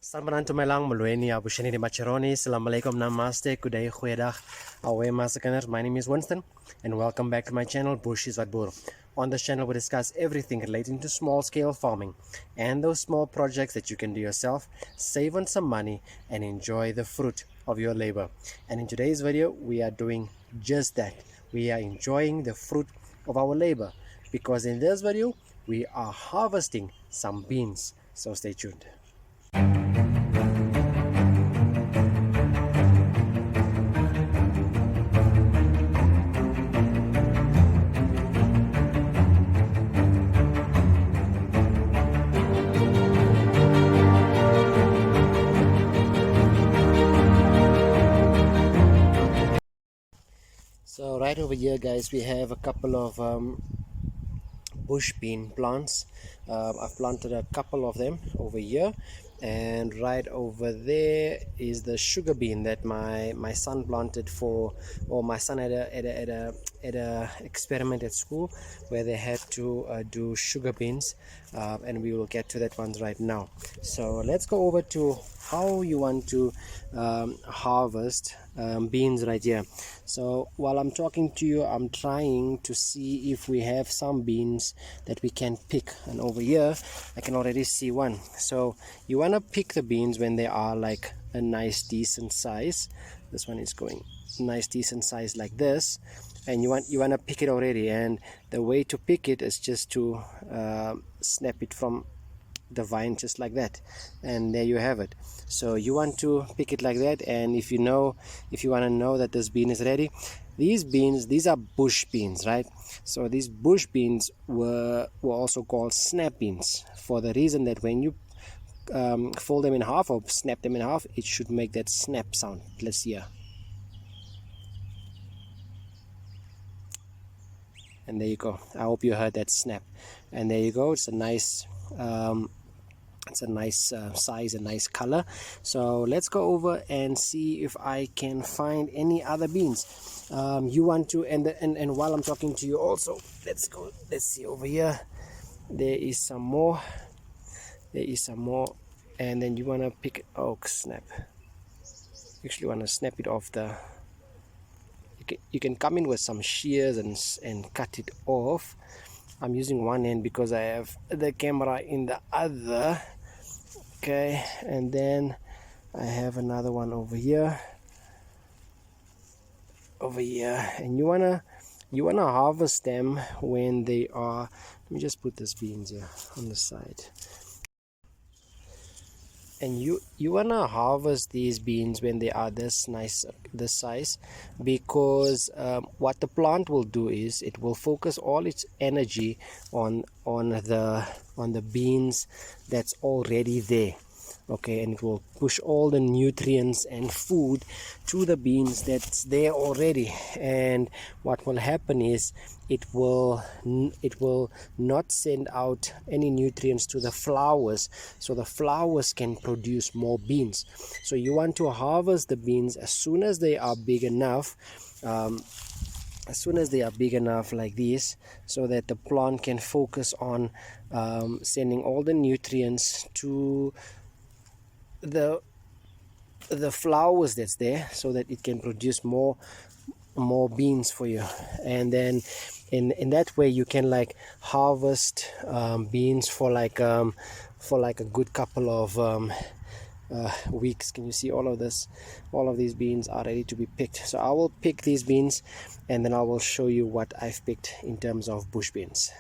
Selamat melang Mulweni Abushani Macharoni. Assalamualaikum Namaste. Good day, Goeiedag. Away Massacres. My name is Winston and welcome back to my channel Bush is Wadboer. On this channel we discuss everything relating to small scale farming and those small projects that you can do yourself, save on some money and enjoy the fruit of your labor. And in today's video we are doing just that. We are enjoying the fruit of our labor because in this video we are harvesting some beans. So stay tuned. So right over here guys we have a couple of bush bean plants. I've planted a couple of them over here, and right over there is the sugar bean that my son planted for, or my son had a experiment at school where they had to do sugar beans, and we will get to that one right now. So let's go over to how you want to harvest beans right here. So while I'm talking to you, I'm trying to see if we have some beans that we can pick, and over here I can already see one. So you want to pick the beans when they are like a nice decent size. This one is going nice decent size like this, and you want to pick it already, and the way to pick it is just to snap it from the vine just like that, and there you have it. So you want to pick it like that, and if you want to know that this bean is ready, these are bush beans, right? So these bush beans were also called snap beans for the reason that when you fold them in half or snap them in half, it should make that snap sound. Let's hear. And there you go. I hope you heard that snap. And there you go. It's a nice size, a nice color. So let's go over and see if I can find any other beans. You want to, and while I'm talking to you also, let's see over here. There is some more, and then you want to pick, oh snap, you actually want to snap it off the, you can come in with some shears and cut it off. I'm using one hand because I have the camera in the other. Okay, and then I have another one over here, and you wanna harvest them when they are, let me just put these beans here on the side. And you want to harvest these beans when they are this size, because what the plant will do is it will focus all its energy on the beans that's already there. Okay, and it will push all the nutrients and food to the beans that's there already, and what will happen is it will not send out any nutrients to the flowers, so the flowers can produce more beans. So you want to harvest the beans as soon as they are big enough, like this, so that the plant can focus on sending all the nutrients to the flowers that's there, so that it can produce more beans for you. And then in that way you can like harvest beans for like a good couple of weeks. Can you see all of this? All of these beans are ready to be picked. So I will pick these beans and then I will show you what I've picked in terms of bush beans.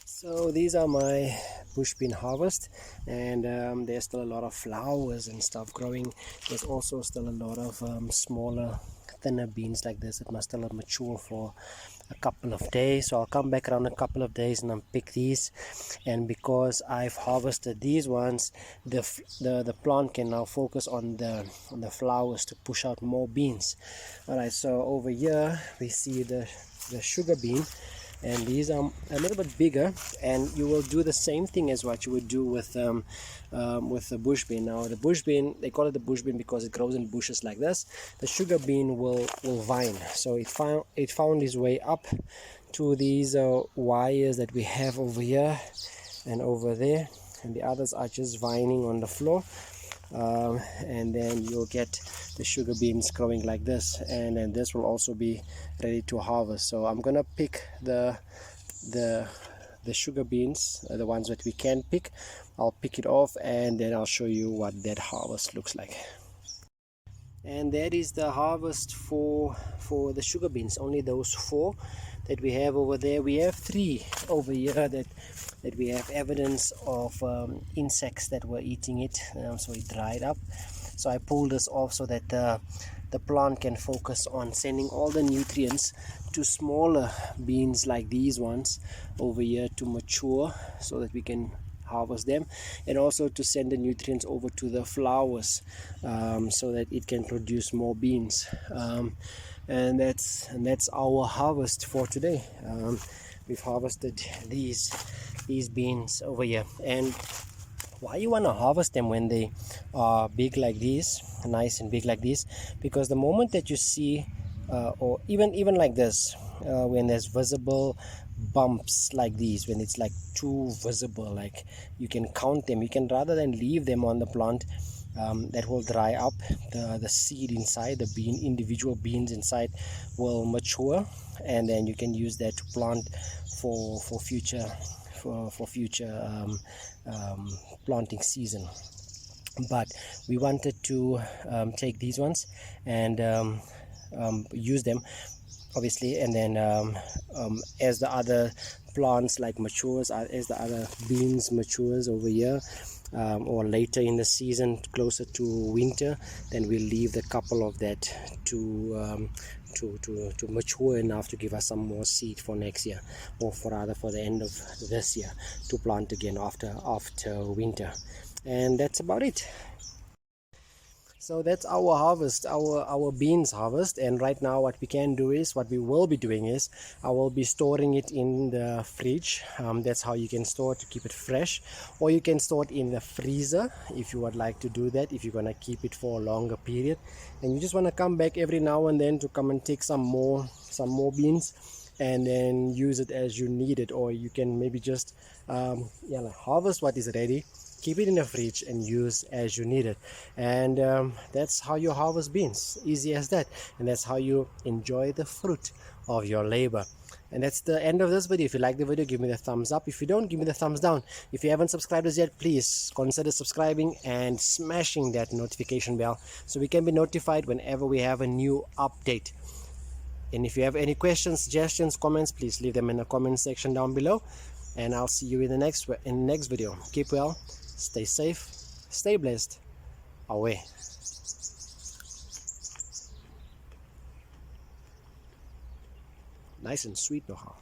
So these are my bush bean harvest, and there's still a lot of flowers and stuff growing. There's also still a lot of smaller, thinner beans like this that must still mature for a couple of days. So I'll come back around a couple of days and unpick these, and because I've harvested these ones, the plant can now focus on the flowers to push out more beans. Alright, so over here we see the sugar bean, and these are a little bit bigger, and you will do the same thing as what you would do with the bush bean. Now the bush bean, they call it the bush bean because it grows in bushes like this. The sugar bean will vine, so it found its way up to these wires that we have over here and over there, and the others are just vining on the floor. and then you'll get the sugar beans growing like this, and then this will also be ready to harvest. So I'm gonna pick the sugar beans, the ones that we can pick. I'll pick it off and then I'll show you what that harvest looks like. And that is the harvest for the sugar beans. Only those 4 that we have over there. We have 3 over here that we have evidence of insects that were eating it, so it dried up. So I pulled this off so that the plant can focus on sending all the nutrients to smaller beans like these ones over here to mature, so that we can harvest them, and also to send the nutrients over to the flowers, so that it can produce more beans. And that's our harvest for today. We've harvested these beans over here. And why you want to harvest them when they are big like these, nice and big like this? Because the moment that you see or even like this, when there's visible bumps like these, when it's like too visible, like you can count them, you can, rather than leave them on the plant, that will dry up. The seed inside, the individual beans inside will mature, and then you can use that to plant for future planting season. But we wanted to take these ones and use them, obviously, and then as the other plants like matures, as the other beans matures over here, or later in the season, closer to winter, then we'll leave the couple of that to mature enough to give us some more seed for next year, or for the end of this year, to plant again after winter. And that's about it. So that's our harvest, our beans harvest. And right now what we will be doing is I will be storing it in the fridge. That's how you can store it, to keep it fresh, or you can store it in the freezer if you would like to do that, if you're going to keep it for a longer period and you just want to come back every now and then to come and take some more beans and then use it as you need it. Or you can maybe just harvest what is ready, keep it in the fridge and use as you need it. And that's how you harvest beans, easy as that. And that's how you enjoy the fruit of your labor. And that's the end of this video. If you like the video, give me the thumbs up. If you don't, give me the thumbs down. If you haven't subscribed as yet, please consider subscribing and smashing that notification bell so we can be notified whenever we have a new update. And if you have any questions, suggestions, comments, please leave them in the comment section down below. And I'll see you in the next video. Keep well, stay safe, stay blessed. Away. Nice and sweet, nogal.